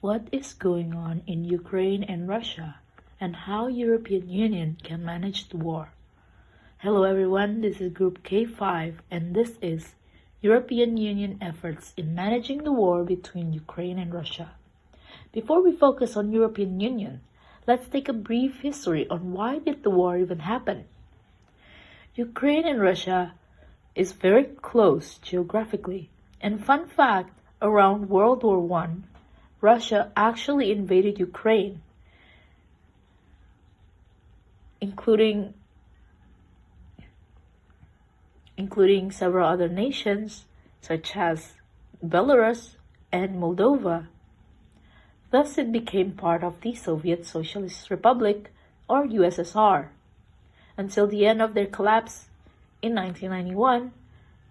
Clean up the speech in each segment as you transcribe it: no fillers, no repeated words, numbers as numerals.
what is going on in Ukraine and Russia, and how European Union can manage the war. Hello everyone, this is Group K5 and this is European Union efforts in managing the war between Ukraine and Russia. Before we focus on European Union, let's take a brief history on why did the war even happen. Ukraine and Russia is very close geographically, and fun fact, around World War I, Russia actually invaded Ukraine, including several other nations such as Belarus and Moldova. Thus it became part of the Soviet Socialist Republic, or USSR, until the end of their collapse in 1991,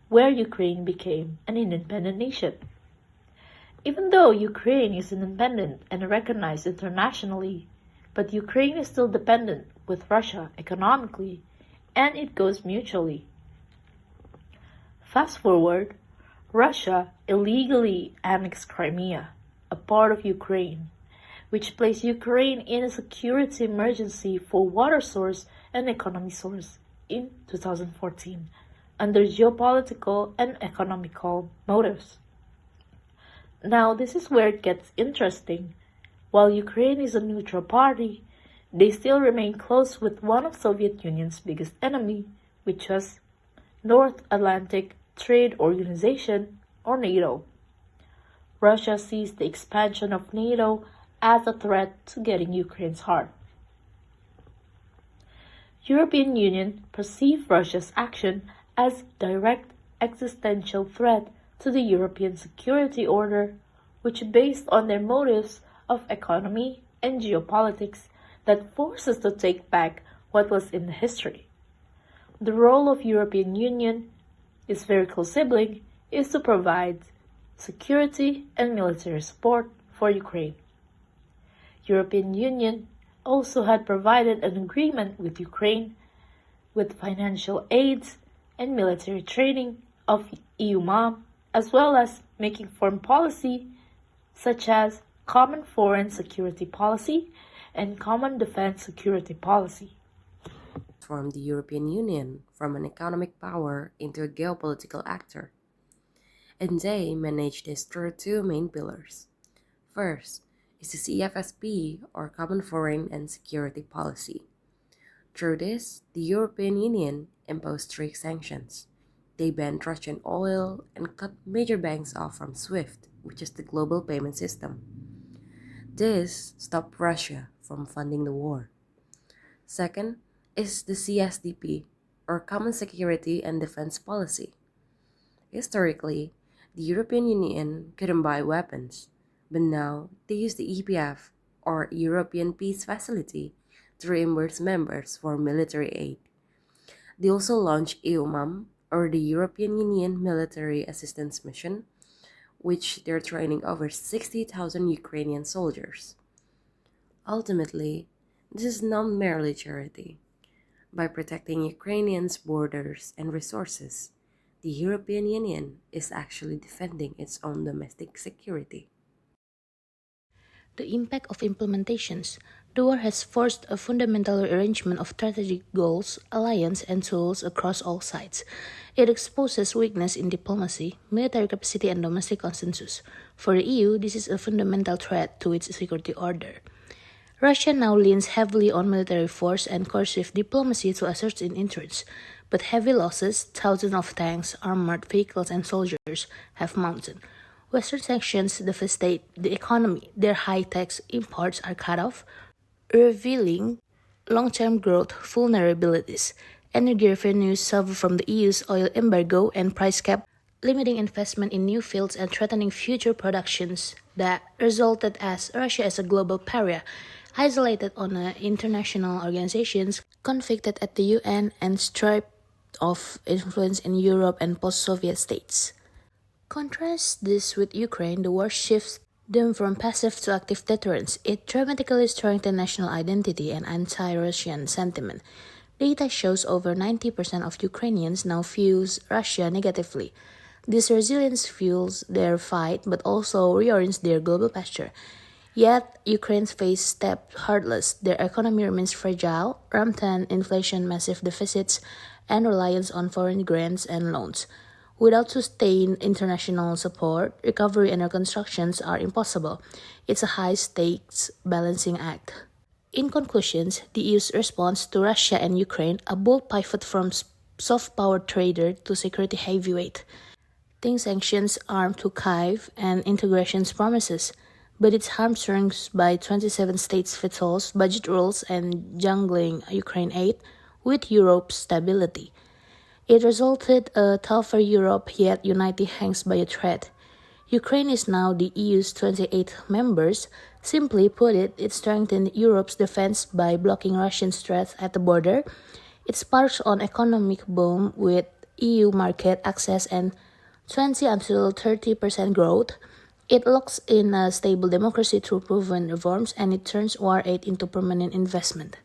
where Ukraine became an independent nation. Even though Ukraine is independent and recognized internationally, but Ukraine is still dependent with Russia economically, and it goes mutually. Fast forward, Russia illegally annexed Crimea, a part of Ukraine, which placed Ukraine in a security emergency for water source and economy source in 2014, under geopolitical and economical motives. Now, this is where it gets interesting. While Ukraine is a neutral party, they still remain close with one of Soviet Union's biggest enemy, which was North Atlantic Trade Organization, or NATO. Russia sees the expansion of NATO as a threat to getting Ukraine's heart. European Union perceive Russia's action as direct existential threat to the European security order, which based on their motives of economy and geopolitics that force us to take back what was in the history. The role of European Union, its very close sibling, is to provide security and military support for Ukraine. European Union also had provided an agreement with Ukraine with financial aids and military training of EUMAM, as well as making foreign policy such as Common Foreign Security Policy and Common Defense Security Policy. Transform the European Union from an economic power into a geopolitical actor. And they manage this through two main pillars. First is the CFSP, or Common Foreign and Security Policy. Through this, the European Union imposed strict sanctions. They banned Russian oil and cut major banks off from SWIFT, which is the global payment system. This stopped Russia from funding the war. Second is the CSDP, or Common Security and Defense Policy. Historically, the European Union couldn't buy weapons, but now they use the EPF, or European Peace Facility, to reimburse members for military aid. They also launched EUMAM, or the European Union Military Assistance Mission, which they're training over 60,000 Ukrainian soldiers. Ultimately, this is not merely charity. By protecting Ukrainians' borders and resources, the European Union is actually defending its own domestic security. The impact of implementations. The war has forced a fundamental rearrangement of strategic goals, alliance, and tools across all sides. It exposes weakness in diplomacy, military capacity, and domestic consensus. For the EU, this is a fundamental threat to its security order. Russia now leans heavily on military force and coercive diplomacy to assert its interests, but heavy losses, thousands of tanks, armored vehicles, and soldiers have mounted. Western sanctions devastate the economy. Their high-tax imports are cut off, revealing long-term growth vulnerabilities. Energy revenues suffer from the EU's oil embargo and price cap, limiting investment in new fields and threatening future productions that resulted as Russia as a global pariah, isolated on international organizations, convicted at the UN, and stripped of influence in Europe and post-Soviet states. Contrast this with Ukraine, the war shifts them from passive to active deterrence. It dramatically strengthens national identity and anti-Russian sentiment. Data shows over 90% of Ukrainians now views Russia negatively. This resilience fuels their fight but also reorients their global posture. Yet, Ukraine faces step hurdles. Their economy remains fragile, rampant inflation, massive deficits, and reliance on foreign grants and loans. Without sustained international support, recovery and reconstructions are impossible. It's a high stakes balancing act. In conclusions, the EU's response to Russia and Ukraine, a bold pivot from soft power trader to security heavyweight. Think sanctions armed to Kyiv and integration's promises, but its hamstrings by 27 states vetoes, budget rules, and jungling Ukraine aid with Europe's stability. It resulted a tougher Europe, yet united hangs by a thread. Ukraine is now the EU's 28th members. Simply put it strengthened Europe's defense by blocking Russian threats at the border. It sparks on economic boom with EU market access and 20 until 30% growth. It locks in a stable democracy through proven reforms, and it turns war aid into permanent investment.